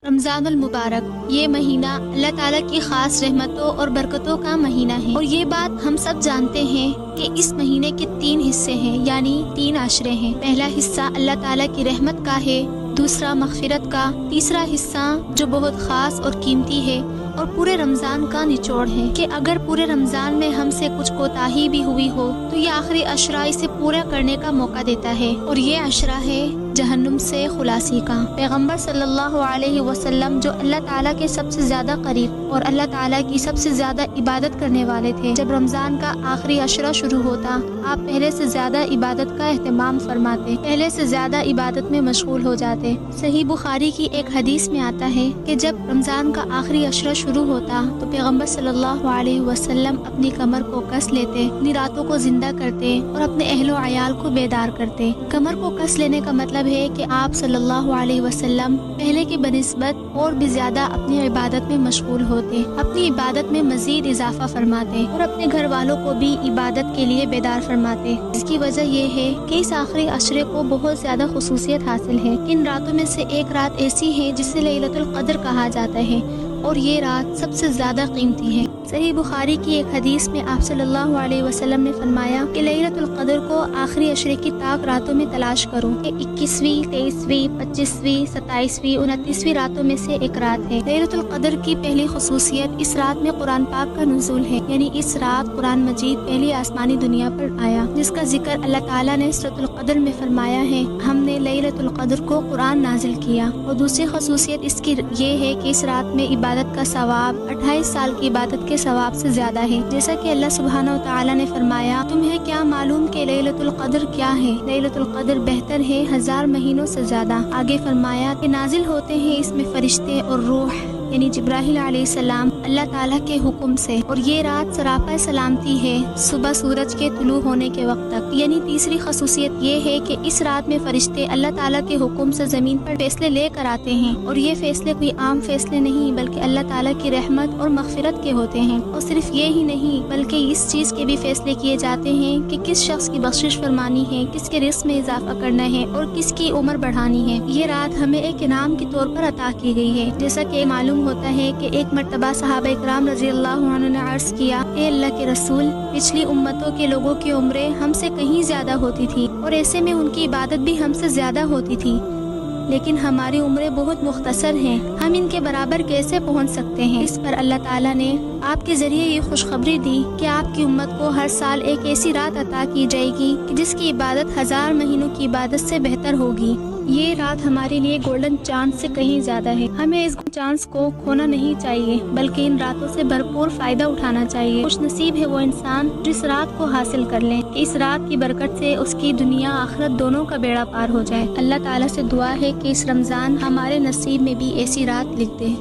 رمضان المبارک، یہ مہینہ اللہ تعالیٰ کی خاص رحمتوں اور برکتوں کا مہینہ ہے، اور یہ بات ہم سب جانتے ہیں کہ اس مہینے کے 3 حصے ہیں، یعنی 3 عشرے ہیں۔ پہلا حصہ اللہ تعالیٰ کی رحمت کا ہے، دوسرا مغفرت کا، تیسرا حصہ جو بہت خاص اور قیمتی ہے اور پورے رمضان کا نچوڑ ہے کہ اگر پورے رمضان میں ہم سے کچھ کوتاہی بھی ہوئی ہو تو یہ آخری عشرہ اسے پورا کرنے کا موقع دیتا ہے، اور یہ عشرہ ہے جہنم سے خلاصی کا۔ پیغمبر صلی اللہ علیہ وسلم جو اللہ تعالیٰ کے سب سے زیادہ قریب اور اللہ تعالیٰ کی سب سے زیادہ عبادت کرنے والے تھے، جب رمضان کا آخری عشرہ شروع ہوتا آپ پہلے سے زیادہ عبادت کا اہتمام فرماتے، پہلے سے زیادہ عبادت میں مشغول ہو جاتے۔ صحیح بخاری کی ایک حدیث میں آتا ہے کہ جب رمضان کا آخری عشرہ شروع ہوتا تو پیغمبر صلی اللہ علیہ وسلم اپنی کمر کو کس لیتے، اپنی راتوں کو زندہ کرتے اور اپنے اہل و عیال کو بیدار کرتے۔ کمر کو کس لینے کا مطلب ہے کہ آپ صلی اللہ علیہ وسلم پہلے کی بنسبت اور بھی زیادہ اپنی عبادت میں مشغول ہوتے، اپنی عبادت میں مزید اضافہ فرماتے اور اپنے گھر والوں کو بھی عبادت کے لیے بیدار فرماتے۔ اس کی وجہ یہ ہے کہ اس آخری عشرے کو بہت زیادہ خصوصیت حاصل ہے۔ ان راتوں میں سے ایک رات ایسی ہے جسے لیلۃ القدر کہا جاتا ہے، اور یہ رات سب سے زیادہ قیمتی ہے۔ صحیح بخاری کی ایک حدیث میں آپ صلی اللہ علیہ وسلم نے فرمایا کہ لیلۃ القدر کو آخری عشرے کی طاق راتوں میں تلاش کرو کہ 21ویں، 23ویں، 25ویں، 27ویں، 29ویں راتوں میں سے ایک رات ہے۔ لیلۃ القدر کی پہلی خصوصیت اس رات میں قرآن پاک کا نزول ہے، یعنی اس رات قرآن مجید پہلی آسمانی دنیا پر آیا، جس کا ذکر اللہ تعالیٰ نے سورۃ القدر میں فرمایا ہے، ہم نے لیلۃ القدر کو قرآن نازل کیا۔ اور دوسری خصوصیت اس کی یہ ہے کہ اس رات میں عبادت کا ثواب 28 سال کی عبادت کے ثواب سے زیادہ ہے، جیسا کہ اللہ سبحانہ و تعالیٰ نے فرمایا، تمہیں کیا معلوم کہ لیلۃ القدر کیا ہے؟ لیلۃ القدر بہتر ہے 1000 مہینوں سے زیادہ۔ آگے فرمایا کہ نازل ہوتے ہیں اس میں فرشتے اور روح، یعنی جبرائیل علیہ السلام اللہ تعالیٰ کے حکم سے، اور یہ رات سراپا سلامتی ہے صبح سورج کے طلوع ہونے کے وقت تک۔ یعنی تیسری خصوصیت یہ ہے کہ اس رات میں فرشتے اللہ تعالیٰ کے حکم سے زمین پر فیصلے لے کر آتے ہیں، اور یہ فیصلے کوئی عام فیصلے نہیں بلکہ اللہ تعالیٰ کی رحمت اور مغفرت کے ہوتے ہیں۔ اور صرف یہ ہی نہیں بلکہ اس چیز کے بھی فیصلے کیے جاتے ہیں کہ کس شخص کی بخشش فرمانی ہے، کس کے رزق میں اضافہ کرنا ہے اور کس کی عمر بڑھانی ہے۔ یہ رات ہمیں ایک انعام کے طور پر عطا کی گئی ہے، جیسا کہ معلوم ہوتا ہے کہ ایک مرتبہ صحابہ اکرام رضی اللہ عنہ نے عرض کیا، اے اللہ کے رسول، پچھلی امتوں کے لوگوں کی عمریں ہم سے کہیں زیادہ ہوتی تھی اور ایسے میں ان کی عبادت بھی ہم سے زیادہ ہوتی تھی، لیکن ہماری عمریں بہت مختصر ہیں، ہم ان کے برابر کیسے پہنچ سکتے ہیں؟ اس پر اللہ تعالیٰ نے آپ کے ذریعے یہ خوشخبری دی کہ آپ کی امت کو ہر سال ایک ایسی رات عطا کی جائے گی کہ جس کی عبادت 1000 مہینوں کی عبادت سے بہتر ہوگی۔ یہ رات ہمارے لیے گولڈن چانس سے کہیں زیادہ ہے، ہمیں اس چانس کو کھونا نہیں چاہیے بلکہ ان راتوں سے بھرپور فائدہ اٹھانا چاہیے۔ خوش نصیب ہے وہ انسان جس رات کو حاصل کر لے کہ اس رات کی برکت سے اس کی دنیا آخرت دونوں کا بیڑا پار ہو جائے۔ اللہ تعالیٰ سے دعا ہے کہ اس رمضان ہمارے نصیب میں بھی ایسی رات لکھ دے۔